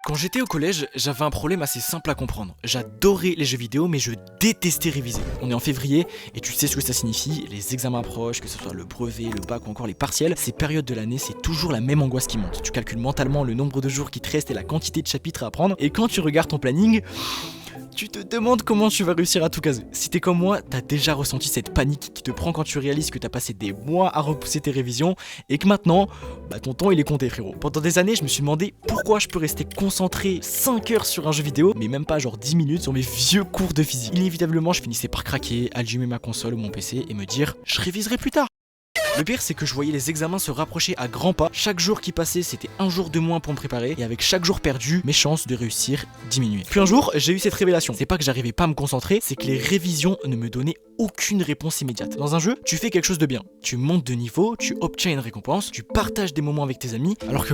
Quand j'étais au collège, j'avais un problème assez simple à comprendre. J'adorais les jeux vidéo, mais je détestais réviser. On est en février, et tu sais ce que ça signifie, les examens approchent, que ce soit le brevet, le bac ou encore les partiels. Ces périodes de l'année, c'est toujours la même angoisse qui monte. Tu calcules mentalement le nombre de jours qui te restent et la quantité de chapitres à apprendre, et quand tu regardes ton planning, tu te demandes comment tu vas réussir à tout caser. Si t'es comme moi, t'as déjà ressenti cette panique qui te prend quand tu réalises que t'as passé des mois à repousser tes révisions et que maintenant, ton temps il est compté, frérot. Pendant des années, je me suis demandé pourquoi je peux rester concentré 5 heures sur un jeu vidéo, mais même pas genre 10 minutes sur mes vieux cours de physique. Inévitablement, je finissais par craquer, allumer ma console ou mon PC et me dire je réviserai plus tard. Le pire, c'est que je voyais les examens se rapprocher à grands pas. Chaque jour qui passait, c'était un jour de moins pour me préparer. Et avec chaque jour perdu, mes chances de réussir diminuaient. Puis un jour, j'ai eu cette révélation. C'est pas que j'arrivais pas à me concentrer, c'est que les révisions ne me donnaient aucune réponse immédiate. Dans un jeu, tu fais quelque chose de bien. Tu montes de niveau, tu obtiens une récompense, tu partages des moments avec tes amis. Alors que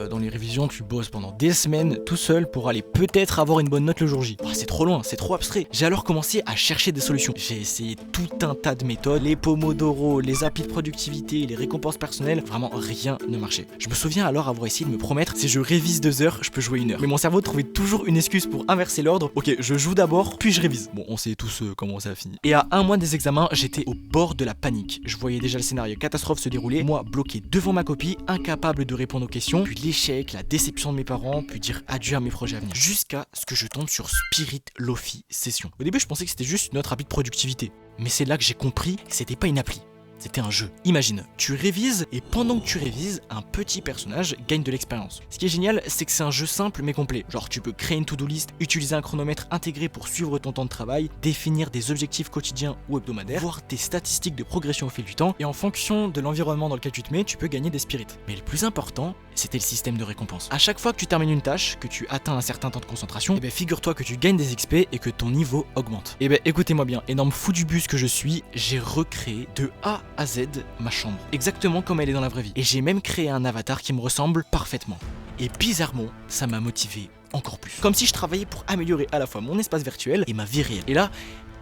dans les révisions, tu bosses pendant des semaines tout seul pour aller peut-être avoir une bonne note le jour J. C'est trop loin, c'est trop abstrait. J'ai alors commencé à chercher des solutions. J'ai essayé tout un tas de méthodes, les Pomodoro, les applis de productivité, les récompenses personnelles, vraiment rien ne marchait. Je me souviens alors avoir essayé de me promettre, si je révise 2 heures, je peux jouer 1 heure. Mais mon cerveau trouvait toujours une excuse pour inverser l'ordre. Ok, je joue d'abord, puis je révise. On sait tous comment ça a fini. Et à 1 mois des examens, j'étais au bord de la panique. Je voyais déjà le scénario catastrophe se dérouler, moi bloqué devant ma copie, incapable de répondre aux questions, puis l'échec, la déception de mes parents, puis dire adieu à mes projets à venir. Jusqu'à ce que je tombe sur Spirit Lofi Session. Au début, je pensais que c'était juste une autre appli de productivité. Mais c'est là que j'ai compris que c'était pas une appli. C'était un jeu. Imagine, tu révises et pendant que tu révises, un petit personnage gagne de l'expérience. Ce qui est génial, c'est que c'est un jeu simple mais complet. Genre tu peux créer une to-do list, utiliser un chronomètre intégré pour suivre ton temps de travail, définir des objectifs quotidiens ou hebdomadaires, voir tes statistiques de progression au fil du temps et en fonction de l'environnement dans lequel tu te mets, tu peux gagner des spirits. Mais le plus important, c'était le système de récompense. À chaque fois que tu termines une tâche, que tu atteins un certain temps de concentration, figure-toi que tu gagnes des XP et que ton niveau augmente. Écoutez-moi bien, énorme fou du bus que je suis, j'ai recréé de A à Z ma chambre, exactement comme elle est dans la vraie vie. Et j'ai même créé un avatar qui me ressemble parfaitement. Et bizarrement, ça m'a motivé encore plus. Comme si je travaillais pour améliorer à la fois mon espace virtuel et ma vie réelle. Et là,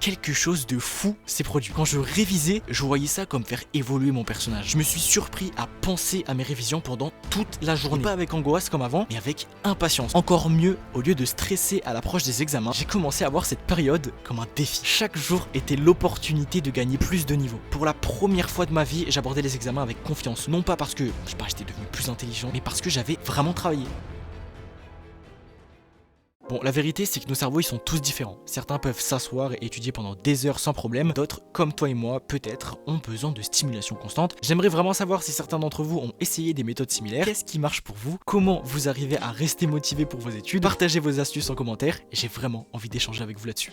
quelque chose de fou s'est produit. Quand je révisais, je voyais ça comme faire évoluer mon personnage. Je me suis surpris à penser à mes révisions pendant toute la journée. Pas avec angoisse comme avant, mais avec impatience. Encore mieux, au lieu de stresser à l'approche des examens, j'ai commencé à voir cette période comme un défi. Chaque jour était l'opportunité de gagner plus de niveaux. Pour la première fois de ma vie, j'abordais les examens avec confiance. Non pas parce que, j'étais devenu plus intelligent, mais parce que j'avais vraiment travaillé. La vérité, c'est que nos cerveaux, ils sont tous différents. Certains peuvent s'asseoir et étudier pendant des heures sans problème. D'autres, comme toi et moi, peut-être, ont besoin de stimulation constante. J'aimerais vraiment savoir si certains d'entre vous ont essayé des méthodes similaires. Qu'est-ce qui marche pour vous? Comment vous arrivez à rester motivé pour vos études? Partagez vos astuces en commentaire. J'ai vraiment envie d'échanger avec vous là-dessus.